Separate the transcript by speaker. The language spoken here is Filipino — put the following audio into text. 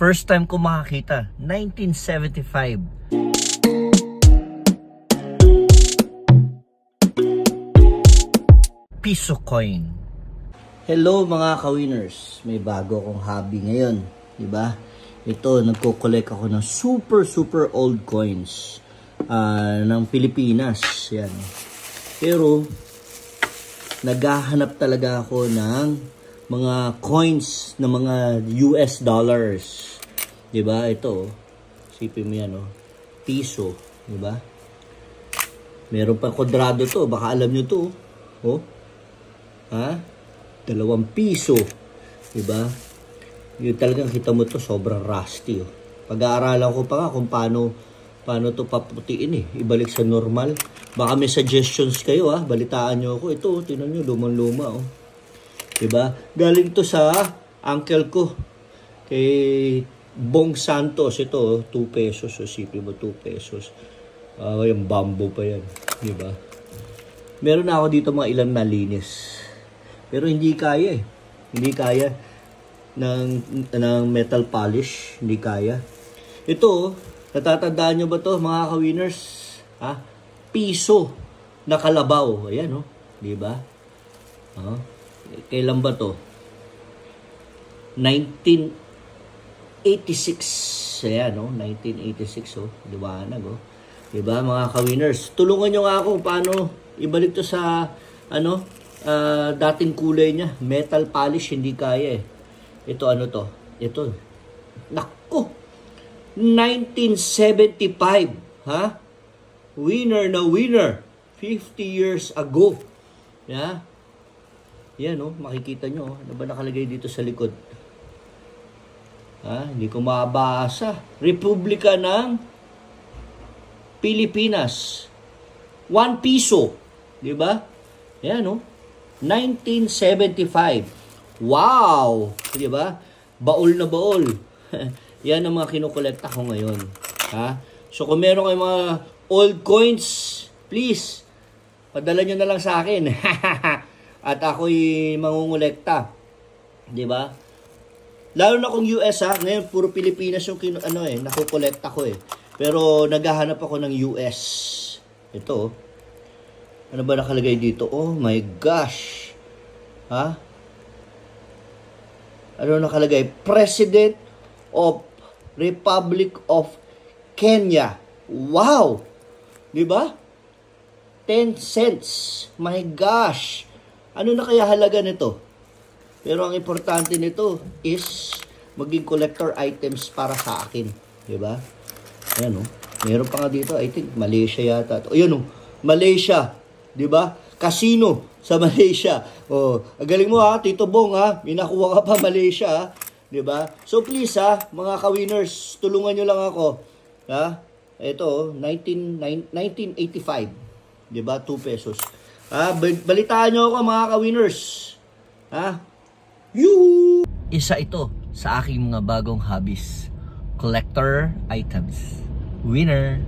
Speaker 1: First time ko makakita, 1975. Piso coin. Hello mga ka-winners. May bago akong hobby ngayon. Diba? Ito, nagko-collect ako ng super old coins ng Pilipinas. Yan. Pero, naghahanap talaga ako ng mga coins na mga US dollars. Diba? Ito, sipin mo yan, oh. Piso. Diba? Meron pa kwadrado to. Baka alam nyo to. Oh. Ha? 2 piso. Diba? Yung talagang kita mo to, sobrang rusty. Oh. Pag-aaralan ko pa nga kung paano to paputiin eh. Ibalik sa normal. Baka may suggestions kayo ha. Balitaan nyo ako. Ito, tinan nyo, lumang-luma. Oh. Diba? Galing to sa uncle ko. Kay Bong Santos. Ito, 2 pesos. So, sipin mo, 2 pesos. Yung bamboo pa yan. Diba? Meron na ako dito mga ilang nalinis. Pero hindi kaya eh. Hindi kaya ng metal polish. Hindi kaya. Ito, natatandaan nyo ba to mga ka-winners? Ha? Piso na kalabaw. Ayan oh. Diba? Kailan ba to? 1986. Ayan oh. 1986 oh. Liwanag oh. Diba mga ka-winners? Tulungan nyo nga ako paano ibalik to sa dating kulay niya. Metal polish, hindi kaya eh. Ito ano to? Ito. Naku! 1975. Ha? Winner na winner. 50 years ago. Yeah? Yan oh, makikita nyo. Ano ba nakalagay dito sa likod? Ha? Hindi ko mabasa. Republika ng Pilipinas. 1 piso. Diba? Yan oh. 1975. Wow! Diba? Baol na baol. Yan ang mga kinukolekta ko ngayon. Ha? So kung meron kayong mga old coins, please, padala nyo na lang sa akin. At ako'y mangungulekta. Diba? Lalo na kung US ha. Ngayon, puro Pilipinas yung nakukolekta ko eh. Pero naghahanap ako ng US. Ito. Ano ba nakalagay dito? Oh my gosh. Ha? Ano nakalagay? President of Republic of Kenya. Wow! Diba? 10 cents. My gosh. Ano na kaya halaga nito? Pero ang importante nito is maging collector items para sa akin. Diba? Ayan o. Meron pa nga dito. I think Malaysia yata. O yan o. Malaysia. Diba? Casino sa Malaysia. Oh, galing mo ha, Tito Bong ha. May nakuha ka pa Malaysia ha. Diba? So please ha, mga ka-winners, tulungan nyo lang ako. Ha? Ito, 1985. Diba? 2 pesos. Ha? Balitaan nyo ako mga ka-winners. Ha? Yoo! Isa ito sa aking mga bagong hobbies. Collector items. Winner!